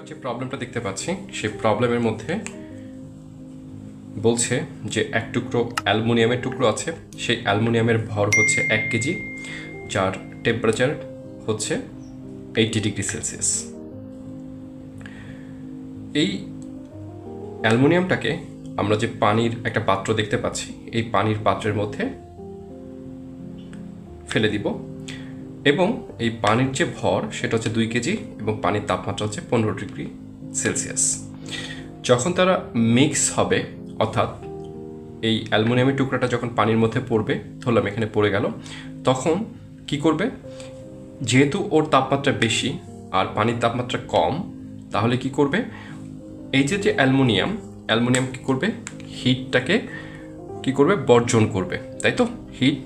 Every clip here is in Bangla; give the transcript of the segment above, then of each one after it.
যে প্রবলেমটা দেখতে পাচ্ছি সেই প্রবলেমের মধ্যে বলছে যে এক টুকরো অ্যালুমিনিয়ামের টুকরো আছে, সেই অ্যালুমিনিয়ামের ভর হচ্ছে 1 কেজি, যার টেম্পারেচার হচ্ছে 80 ডিগ্রি সেলসিয়াস। এই অ্যালুমিনিয়ামটাকে আমরা যে পানির একটা পাত্র দেখতে পাচ্ছি, এই পানির পাত্রের মধ্যে ফেলে দিব এবং এই পানির যে ভর সেটা হচ্ছে 2 কেজি এবং পানির তাপমাত্রা হচ্ছে 15 ডিগ্রি সেলসিয়াস। যখন তারা মিক্স হবে, অর্থাৎ এই অ্যালুমিনিয়ামের টুকরাটা যখন পানির মধ্যে পড়বে, ধরলাম এখানে পড়ে গেল, তখন কি করবে, যেহেতু ওর তাপমাত্রা বেশি আর পানির তাপমাত্রা কম, তাহলে কি করবে, এই যে অ্যালুমিনিয়াম কি করবে, হিটটাকে কি করবে, বর্জন করবে, তাই তো, হিট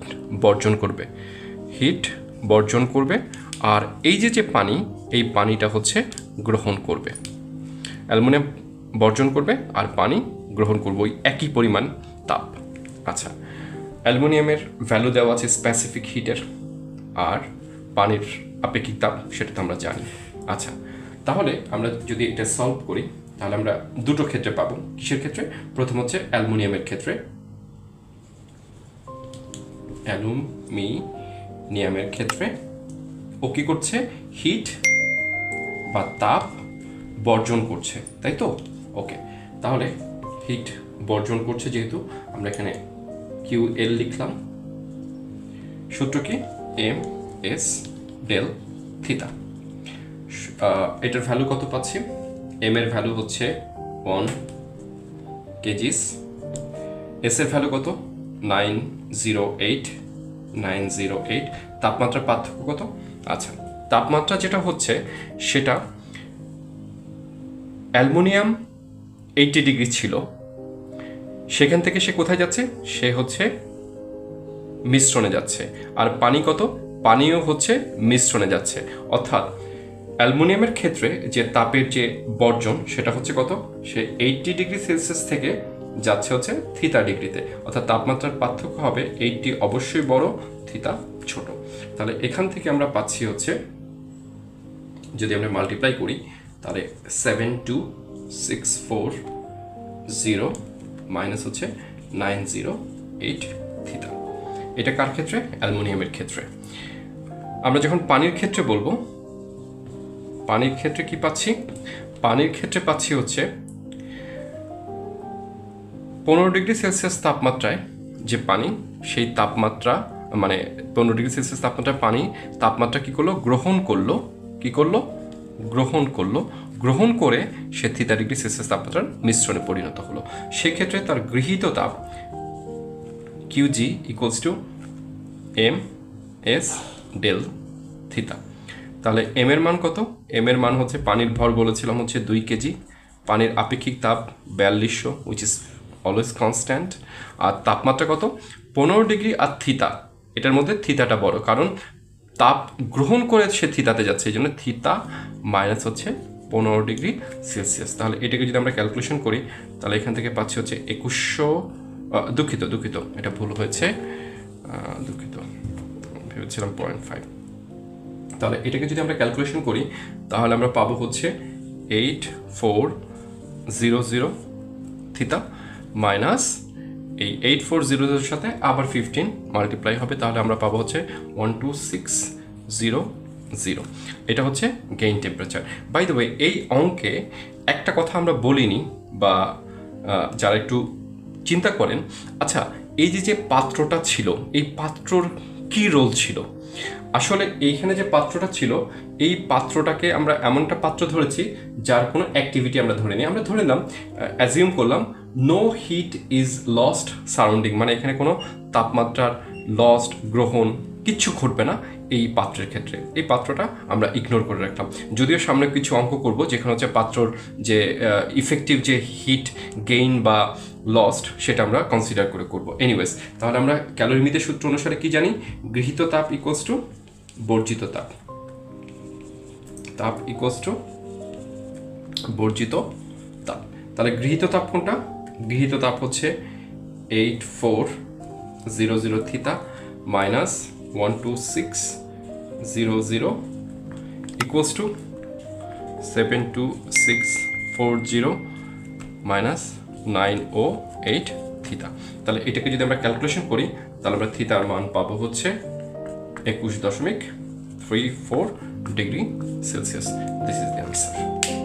বর্জন করবে আর এই যে পানি, এই পানিটা হচ্ছে গ্রহণ করবে। অ্যালুমিনিয়াম বর্জন করবে আর পানি গ্রহণ করবে ওই একই পরিমাণ তাপ। আচ্ছা, অ্যালুমিনিয়ামের ভ্যালু দেওয়া আছে স্পেসিফিক হিটের, আর পানির আপেক্ষিক তাপ সেটা তো আমরা জানি। আচ্ছা, তাহলে আমরা যদি এটা সলভ করি তাহলে আমরা দুটো ক্ষেত্রে পাবো। কিসের ক্ষেত্রে? প্রথম হচ্ছে অ্যালুমিনিয়ামের ক্ষেত্রে। অ্যালুমিনিয়ামের ক্ষেত্রে ও কি করছে, হিট বা তাপ বর্জন করছে, তাই তো। ওকে, তাহলে হিট বর্জন করছে যেহেতু, আমরা এখানে QL লিখলাম। সূত্র কি? MS del theta. এটার ভ্যালু কত পাচ্ছি? M এর ভ্যালু হচ্ছে 1 কেজিস, S এর ভ্যালু কত? 908। তাপমাত্রার পার্থক্য কত? আচ্ছা, তাপমাত্রা যেটা হচ্ছে সেটা অ্যালুমিনিয়াম 80 ডিগ্রি ছিল, সেখান থেকে সে কোথায় যাচ্ছে? সে হচ্ছে মিশ্রণে যাচ্ছে। আর পানি কত? পানিও হচ্ছে মিশ্রণে যাচ্ছে। অর্থাৎ অ্যালুমিনিয়ামের ক্ষেত্রে যে তাপের যে বর্জন সেটা হচ্ছে কত? সে 80 ডিগ্রি সেলসিয়াস থেকে যাচ্ছে হচ্ছে থিটা ডিগ্রিতে। অর্থাৎ তাপমাত্রার পার্থক্য হবে 80 অবশ্যই বড়, থিটা ছোট। তাহলে এখান থেকে আমরা পাচ্ছি হচ্ছে, যদি আমরা মাল্টিপ্লাই করি তাহলে 72640 মাইনাস হচ্ছে 908 থিটা। এটা কার ক্ষেত্রে? অ্যালুমিনিয়ামের ক্ষেত্রে। আমরা যখন পানির ক্ষেত্রে বলবো, পানির ক্ষেত্রে কি পাচ্ছি? পানির ক্ষেত্রে পাচ্ছি হচ্ছে 15 ডিগ্রি সেলসিয়াস তাপমাত্রায় যে পানি, সেই তাপমাত্রা মানে 15 ডিগ্রি সেলসিয়াস তাপমাত্রায় পানি তাপমাত্রা কি করলো? গ্রহণ করলো। গ্রহণ করে সে থিটা ডিগ্রি সেলসিয়াস তাপমাত্রার মিশ্রণে পরিণত হলো। সেক্ষেত্রে তার গৃহীত তাপ QG equals to MS del theta. তাহলে M এর মান কত? M এর মান হচ্ছে, পানির ভর বলেছিলাম হচ্ছে 2 কেজি, পানির আপেক্ষিক তাপ 4200 উইচ ইজ অলওয়েজ কনস্ট্যান্ট, আর তাপমাত্রা কত? 15 ডিগ্রি আর থিটা, এটার মধ্যে থিটাটা বড়, কারণ তাপ গ্রহণ করে সে থিতাতে যাচ্ছে, এই জন্য থিটা মাইনাস হচ্ছে 15 ডিগ্রি সেলসিয়াস। তাহলে এটাকে যদি আমরা ক্যালকুলেশন করি তাহলে এখান থেকে পাচ্ছি হচ্ছে 2100, দুঃখিত, এটা ভুল হয়েছে, ভেবেছিলাম 0.5। তাহলে এটাকে যদি আমরা ক্যালকুলেশন করি তাহলে আমরা পাবো হচ্ছে 8400 থিটা মাইনাস এই 8400 সাথে আবার 15 মাল্টিপ্লাই হবে, তাহলে আমরা পাবো হচ্ছে 12600। এটা হচ্ছে gain temperature. By the way, এই অঙ্কে একটা কথা আমরা বলিনি, বা যারা একটু চিন্তা করেন, আচ্ছা এই যে পাত্রটা ছিল, এই পাত্রর কি রোল ছিল? আসলে এইখানে যে পাত্রটা ছিল, এই পাত্রটাকে আমরা এমন একটা পাত্র ধরেছি যার কোনো অ্যাক্টিভিটি আমরা ধরিনি। আমরা ধরে নিলাম, অ্যাজিউম করলাম no heat is lost surrounding, মানে এখানে কোনো তাপমাত্রার লস্ট, গ্রহণ কিচ্ছু ঘটবে না এই পাত্রের ক্ষেত্রে। এই পাত্রটা আমরা ইগনোর করে রাখলাম, যদিও সামনে কিছু অঙ্ক করব যেখানে হচ্ছে পাত্রর যে ইফেক্টিভ যে হিট গেইন বা লস্ট সেটা আমরা কনসিডার করে করব। এনিওয়েজ, তাহলে আমরা ক্যালোরিমিতের সূত্র অনুসারে কি জানি? গৃহীত তাপ ইকুয়ালস টু বর্জিত তাপ। তাহলে গৃহীত তাপ কোনটা? গৃহীত তাপ হচ্ছে 8400 theta minus 12600 equals to 72640 minus 908 theta. তাহলে এটাকে যদি আমরা ক্যালকুলেশন করি তাহলে আমরা থিটার মান পাবো হচ্ছে 21.34 degree Celsius. This is the answer.